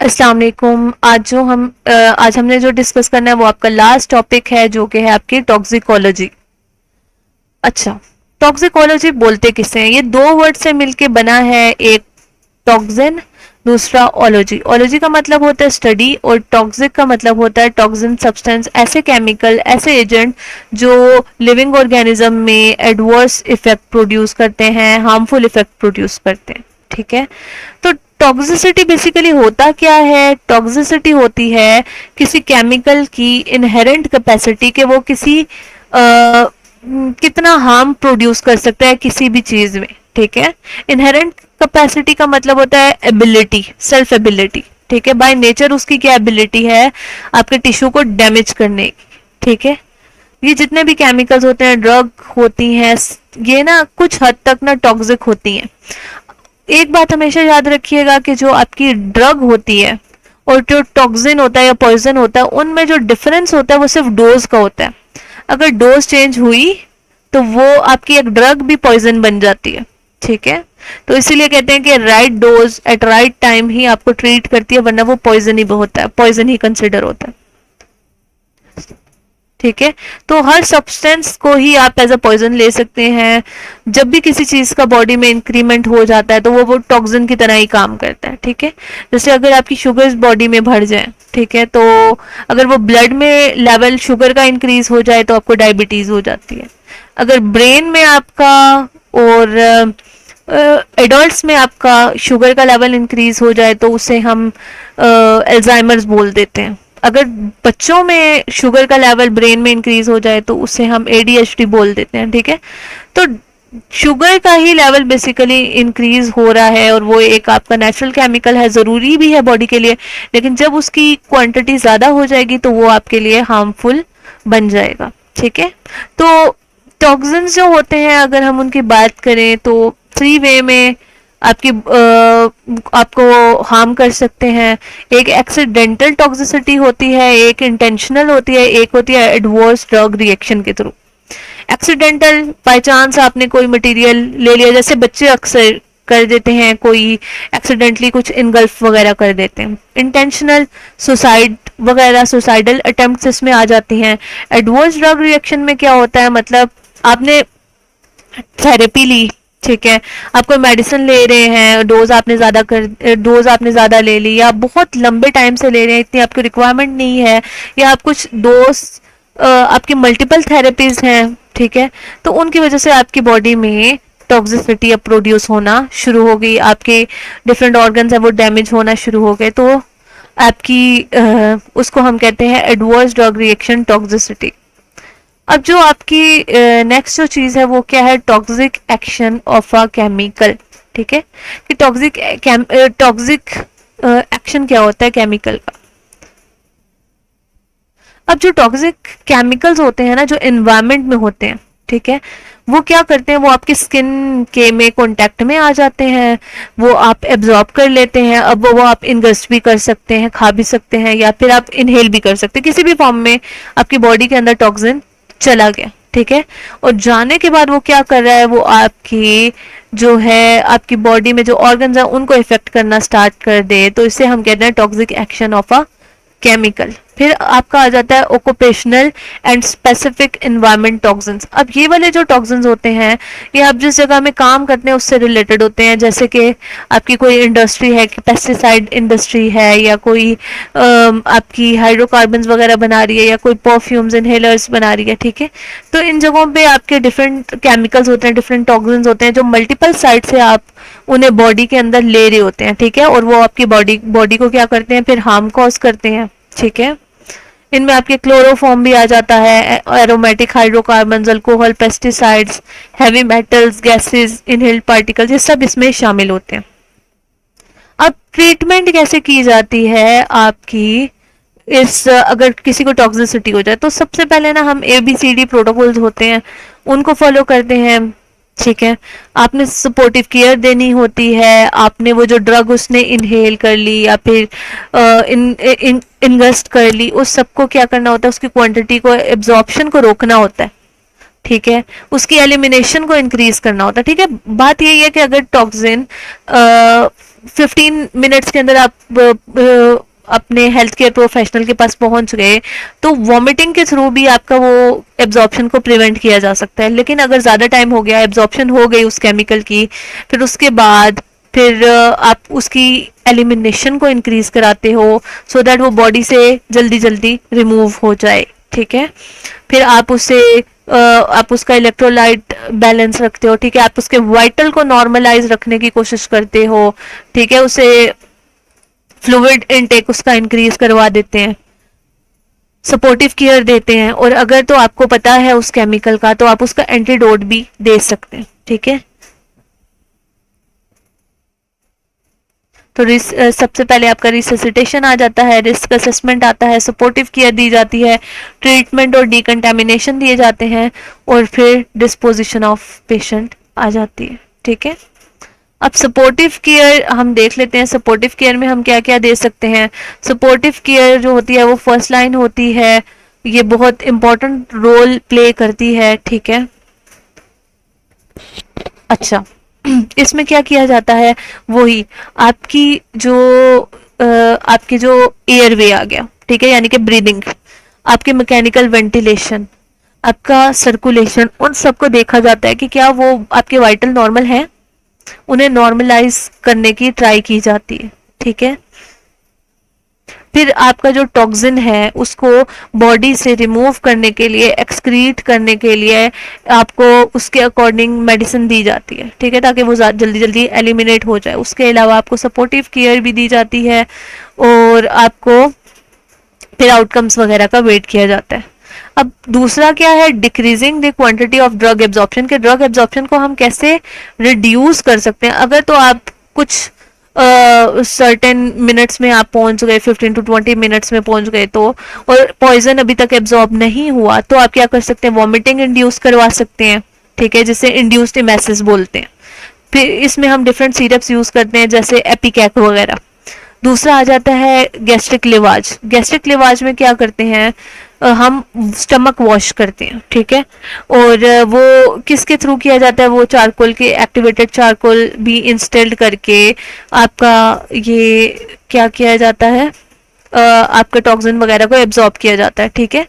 अस्सलाम वालेकुम। आज हमने जो डिस्कस करना है वो आपका लास्ट टॉपिक है, जो कि है आपकी टॉक्सिकोलॉजी। अच्छा, टॉक्सिकोलॉजी बोलते किसे हैं? ये दो वर्ड से मिलके बना है, एक टॉक्सिन, दूसरा ओलॉजी। ओलॉजी का मतलब होता है स्टडी और टॉक्सिक का मतलब होता है टॉक्सिन सब्सटेंस, ऐसे केमिकल, ऐसे एजेंट जो लिविंग ऑर्गेनिज्म में एडवर्स इफेक्ट प्रोड्यूस करते हैं, हार्मफुल इफेक्ट प्रोड्यूस करते हैं। ठीक है, तो टॉक्सिसिटी बेसिकली होता क्या है? टॉक्सिसिटी होती है किसी केमिकल की इनहेरेंट कैपेसिटी के वो कितना हार्म प्रोड्यूस कर सकता है किसी भी चीज में। ठीक है, इनहेरेंट कैपेसिटी का मतलब होता है एबिलिटी, सेल्फ एबिलिटी। ठीक है, बाय नेचर उसकी क्या एबिलिटी है आपके टिश्यू को डैमेज करने की। ठीक है, ये जितने भी केमिकल्स होते हैं, ड्रग होती हैं, ये ना कुछ हद तक ना टॉक्सिक होती हैं। एक बात हमेशा याद रखिएगा कि जो आपकी ड्रग होती है और जो टॉक्सिन होता है या पॉइजन होता है, उनमें जो डिफरेंस होता है वो सिर्फ डोज का होता है। अगर डोज चेंज हुई तो वो आपकी एक ड्रग भी पॉइजन बन जाती है। ठीक है, तो इसीलिए कहते हैं कि right dose at right time ही आपको ट्रीट करती है, वरना वो पॉइजन ही होता है, पॉइजन ही कंसिडर होता है। ठीक है, तो हर सब्सटेंस को ही आप एज अ पॉइजन ले सकते हैं। जब भी किसी चीज का बॉडी में इंक्रीमेंट हो जाता है तो वो टॉक्सिन की तरह ही काम करता है। ठीक है, जैसे अगर आपकी शुगर बॉडी में भर जाए, ठीक है, तो अगर वो ब्लड में लेवल शुगर का इंक्रीज हो जाए तो आपको डायबिटीज हो जाती है। अगर ब्रेन में आपका और एडल्ट्स में आपका शुगर का लेवल इंक्रीज हो जाए तो उसे हम एल्जाइमर्स बोल देते हैं। अगर बच्चों में शुगर का लेवल ब्रेन में इंक्रीज हो जाए तो उसे हम एडीएचडी बोल देते हैं। ठीक है, तो शुगर का ही लेवल बेसिकली इंक्रीज हो रहा है और वो एक आपका नेचुरल केमिकल है, ज़रूरी भी है बॉडी के लिए, लेकिन जब उसकी क्वांटिटी ज़्यादा हो जाएगी तो वो आपके लिए हार्मफुल बन जाएगा। ठीक है, तो टॉक्सिन्स जो होते हैं अगर हम उनकी बात करें तो थ्री वे में आपको हार्म कर सकते हैं। एक एक्सीडेंटल टॉक्सिसिटी होती है, एक इंटेंशनल होती है, एक होती है एडवर्स ड्रग रिएक्शन के थ्रू। एक्सीडेंटल, बाय चांस आपने कोई मटेरियल ले लिया, जैसे बच्चे अक्सर कर देते हैं, कोई एक्सीडेंटली कुछ इनगल्फ वगैरह कर देते हैं। इंटेंशनल, सुसाइड वगैरह, सुसाइडल अटेम्प्ट्स इसमें आ जाती हैं। एडवर्स ड्रग रिएक्शन में क्या होता है, मतलब आपने थेरेपी ली, ठीक है, आप कोई मेडिसिन ले रहे हैं, डोज आपने ज्यादा ले ली, या बहुत लंबे टाइम से ले रहे हैं, इतनी आपकी रिक्वायरमेंट नहीं है, या आप कुछ डोज आपकी मल्टीपल थेरेपीज हैं, ठीक है, तो उनकी वजह से आपकी बॉडी में टॉक्सिसिटी अब प्रोड्यूस होना शुरू हो गई, आपके डिफरेंट ऑर्गन्स है वो डैमेज होना शुरू हो गए, तो आपकी उसको हम कहते हैं एडवर्स ड्रग रिएक्शन टॉक्सिसिटी। अब जो आपकी नेक्स्ट जो चीज है वो क्या है? Toxic action of a chemical. ठीक है, कि टॉक्सिक एक्शन क्या होता है केमिकल का। अब जो टॉक्सिक केमिकल्स होते हैं ना, जो एनवायरनमेंट में होते हैं, ठीक है, वो क्या करते हैं, वो आपकी स्किन के में कांटेक्ट में आ जाते हैं, वो आप एब्जॉर्ब कर लेते हैं। अब वो आप इनगस्ट भी कर सकते हैं, खा भी सकते हैं, या फिर आप इनहेल भी कर सकते हैं। किसी भी फॉर्म में आपकी बॉडी के अंदर टॉक्सिन चला गया, ठीक है, और जाने के बाद वो क्या कर रहा है, वो आपकी जो है आपकी बॉडी में जो ऑर्गन्स है उनको इफेक्ट करना स्टार्ट कर दे, तो इसे हम कहते हैं toxic action of a chemical. फिर आपका आ जाता है occupational and specific environment toxins. अब ये वाले जो टॉक्सिन्स होते हैं ये आप जिस जगह में काम करते हैं उससे रिलेटेड होते हैं, जैसे कि आपकी कोई इंडस्ट्री है, पेस्टिसाइड इंडस्ट्री है, या कोई आपकी हाइड्रोकार्बन्स वगैरह बना रही है, या कोई परफ्यूम्स इनहेलर्स बना रही है, ठीक है, तो इन जगहों पे आपके डिफरेंट केमिकल्स होते हैं, डिफरेंट टॉक्सिन्स होते हैं, जो मल्टीपल साइड से आप उन्हें बॉडी के अंदर ले रहे होते हैं, ठीक है, और वो आपकी बॉडी को क्या करते हैं, फिर हार्म कॉज करते हैं। ठीक है, इनमें आपके क्लोरोफॉर्म भी आ जाता है, aromatic hydrocarbons, alcohol, pesticides, heavy metals, gases, inhaled particles, ये सब इसमें शामिल होते हैं। अब ट्रीटमेंट कैसे की जाती है आपकी अगर किसी को टॉक्सिसिटी हो जाए, तो सबसे पहले ना हम ABCD प्रोटोकॉल्स होते हैं उनको फॉलो करते हैं। ठीक है, आपने सपोर्टिव केयर देनी होती है, आपने वो जो ड्रग उसने इनहेल कर ली या फिर इनगस्ट कर ली, उस सबको क्या करना होता है, उसकी क्वांटिटी को, एब्जॉर्प्शन को रोकना होता है। ठीक है, उसकी एलिमिनेशन को इंक्रीज करना होता है। ठीक है, बात यही है कि अगर टॉक्सिन 15 मिनट्स के अंदर आप अपने हेल्थ केयर प्रोफेशनल के पास पहुंच गए, तो वॉमिटिंग के थ्रू भी आपका वो एब्जॉर्प्शन को प्रिवेंट किया जा सकता है। लेकिन अगर ज़्यादा टाइम हो गया, एब्जॉर्प्शन हो गई उस केमिकल की, फिर उसके बाद फिर आप उसकी एलिमिनेशन को इंक्रीज कराते हो सो दैट वो बॉडी से जल्दी जल्दी रिमूव हो जाए, ठीक है। फिर आप उसे आप उसका इलेक्ट्रोलाइट बैलेंस रखते हो, ठीक है। आप उसके वाइटल को नॉर्मलाइज रखने की कोशिश करते हो, ठीक है। उसे फ्लूइड इनटेक उसका इंक्रीज करवा देते हैं, सपोर्टिव केयर देते हैं, और अगर तो आपको पता है उस केमिकल का तो आप उसका एंटीडोट भी दे सकते हैं, ठीक है। तो सबसे पहले आपका रिससिटेशन आ जाता है, रिस्क असेसमेंट आता है, सपोर्टिव केयर दी जाती है, ट्रीटमेंट और डिकंटेमिनेशन दिए जाते हैं, और फिर डिस्पोजिशन ऑफ पेशेंट आ जाती है, ठीक है। अब सपोर्टिव केयर हम देख लेते हैं। सपोर्टिव केयर में हम क्या क्या दे सकते हैं। सपोर्टिव केयर जो होती है वो फर्स्ट लाइन होती है, ये बहुत इंपॉर्टेंट रोल प्ले करती है, ठीक है। अच्छा, इसमें क्या किया जाता है, वही आपकी जो आपकी जो एयरवे आ गया, ठीक है, यानी कि ब्रीदिंग, आपके मैकेनिकल वेंटिलेशन, आपका सर्कुलेशन, उन सबको देखा जाता है कि क्या वो आपके वाइटल नॉर्मल है, उन्हें नॉर्मलाइज करने की ट्राई की जाती है, ठीक है। फिर आपका जो टॉक्सिन है उसको बॉडी से रिमूव करने के लिए, एक्सक्रीट करने के लिए आपको उसके अकॉर्डिंग मेडिसिन दी जाती है, ठीक है, ताकि वो जल्दी जल्दी एलिमिनेट हो जाए। उसके अलावा आपको सपोर्टिव केयर भी दी जाती है, और आपको फिर आउटकम्स वगैरह का वेट किया जाता है। अब दूसरा क्या है, decreasing the quantity of drug absorption, के ड्रग एब्जॉर्प्शन को हम कैसे रिड्यूस कर सकते हैं। अगर तो आप कुछ सर्टेन मिनट्स में आप पहुंच गए, 15 to 20 मिनट्स में पहुंच गए, तो और पॉइजन अभी तक एब्जॉर्ब नहीं हुआ, तो आप क्या कर सकते हैं, वॉमिटिंग इंड्यूस करवा सकते हैं, ठीक है, जिसे इंड्यूस्ड इमेसिस बोलते हैं। फिर इसमें हम डिफरेंट सिरप्स यूज करते हैं, जैसे एपिकैक वगैरह। दूसरा आ जाता है गैस्ट्रिक लिवाज। गैस्ट्रिक लिवाज में क्या करते हैं, हम स्टमक वॉश करते हैं, ठीक है, और वो किसके थ्रू किया जाता है, वो चारकोल के, एक्टिवेटेड चारकोल भी इंस्टॉल्ड करके आपका ये क्या किया जाता है, आपका टॉक्सिन वगैरह को एब्जॉर्ब किया जाता है, ठीक है।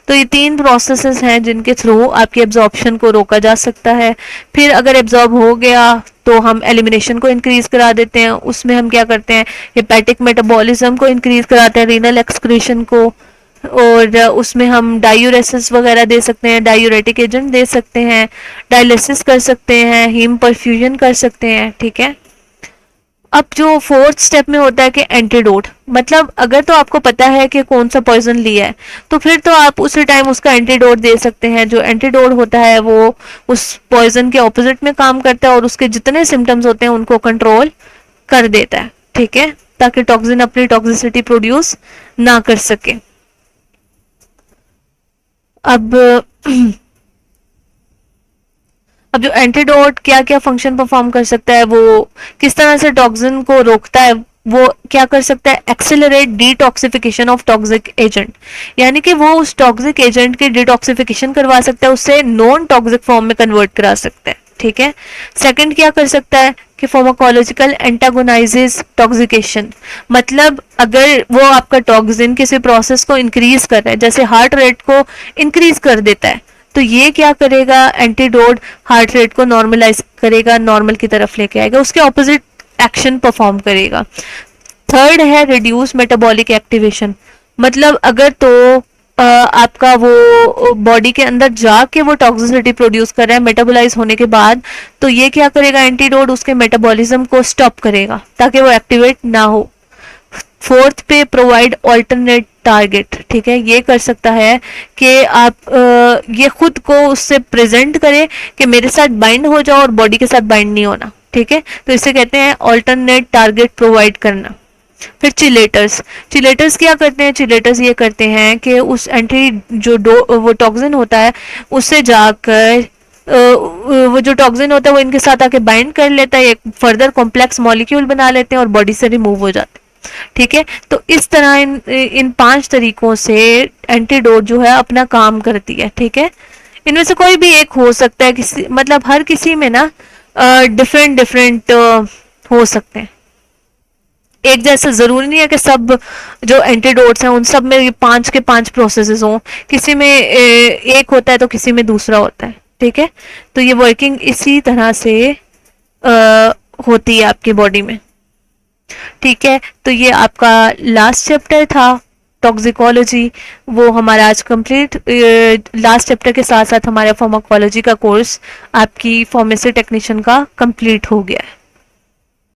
तो ये 3 प्रोसेसेस हैं जिनके थ्रू आपकी एब्जॉर्प्शन को रोका जा सकता है। फिर अगर एब्जॉर्ब हो गया तो हम एलिमिनेशन को इंक्रीज करा देते हैं। उसमें हम क्या करते हैं, हेपेटिक मेटाबॉलिज्म को इंक्रीज कराते हैं, रीनल एक्सक्रीशन को, और उसमें हम डायूरेसिस वगैरह दे सकते हैं, डायूरेटिक एजेंट दे सकते हैं, डायलिसिस कर सकते हैं, हीम परफ्यूजन कर सकते हैं, ठीक है। अब जो फोर्थ स्टेप में होता है कि एंटीडोट, मतलब अगर तो आपको पता है कि कौन सा पॉइजन लिया है तो फिर तो आप उसी टाइम उसका एंटीडोट दे सकते हैं। जो एंटीडोट होता है वो उस पॉइजन के ऑपोजिट में काम करता है और उसके जितने सिम्टम्स होते हैं उनको कंट्रोल कर देता है, ठीक है, ताकि टॉक्सिन अपनी टॉक्सिसिटी प्रोड्यूस ना कर सके। अब अब जो एंटीडोट क्या क्या फंक्शन परफॉर्म कर सकता है, वो किस तरह से टॉक्सिन को रोकता है, वो क्या कर सकता है, accelerate detoxification of toxic agent, यानी कि वो उस टॉक्सिक एजेंट की डिटॉक्सिफिकेशन करवा सकता है, उससे नॉन टॉक्सिक फॉर्म में कन्वर्ट करा सकता है, ठीक है। सेकंड क्या कर सकता है कि फार्माकोलॉजिकल एंटागोनाइजेस टॉक्सिकेशन, मतलब अगर वो आपका टॉक्सिन किसी प्रोसेस को इंक्रीज कर रहा है, जैसे हार्ट रेट को इंक्रीज कर देता है, तो ये क्या करेगा, एंटीडोट हार्ट रेट को नॉर्मलाइज करेगा, नॉर्मल की तरफ लेके आएगा, उसके ऑपोजिट एक्शन परफॉर्म करेगा। थर्ड है रिड्यूस मेटाबॉलिक एक्टिवेशन, मतलब अगर तो आपका वो बॉडी के अंदर जाके वो टॉक्सिसिटी प्रोड्यूस कर रहा है मेटाबोलाइज होने के बाद, तो ये क्या करेगा, एंटीडोट उसके मेटाबॉलिज्म को स्टॉप करेगा ताकि वो एक्टिवेट ना हो। फोर्थ पे प्रोवाइड ऑल्टरनेट टारगेट, ठीक है, ये कर सकता है कि आप ये खुद को उससे प्रेजेंट करे कि मेरे साथ बाइंड हो जाओ और बॉडी के साथ बाइंड नहीं होना, ठीक है, तो इसे कहते हैं ऑल्टरनेट टारगेट प्रोवाइड करना। फिर चिलेटर्स, चिलेटर्स क्या करते हैं, चिलेटर्स ये करते हैं कि उस एंटी जो वो टॉक्सिन होता है उससे जाकर वो जो टॉक्सिन होता है वो इनके साथ आके बाइंड कर लेता है, एक फर्दर कॉम्प्लेक्स मॉलिक्यूल बना लेते हैं और बॉडी से रिमूव हो जाते हैं, ठीक है। तो इस तरह इन 5 तरीकों से एंटीडोट जो है अपना काम करती है, ठीक है। इनमें से कोई भी एक हो सकता है, किसी मतलब हर किसी में ना डिफरेंट डिफरेंट हो सकते हैं, एक जैसे जरूरी नहीं है कि सब जो एंटीडोट्स हैं उन सब में ये 5 के 5 प्रोसेसेस हों, किसी में एक होता है तो किसी में दूसरा होता है, ठीक है। तो ये वर्किंग इसी तरह से होती है आपकी बॉडी में, ठीक है। तो ये आपका लास्ट चैप्टर था टॉक्सिकोलॉजी, वो हमारा आज कंप्लीट। लास्ट चैप्टर के साथ साथ हमारा फार्माकोलॉजी का कोर्स आपकी फार्मेसी टेक्नीशियन का कंप्लीट हो गया है।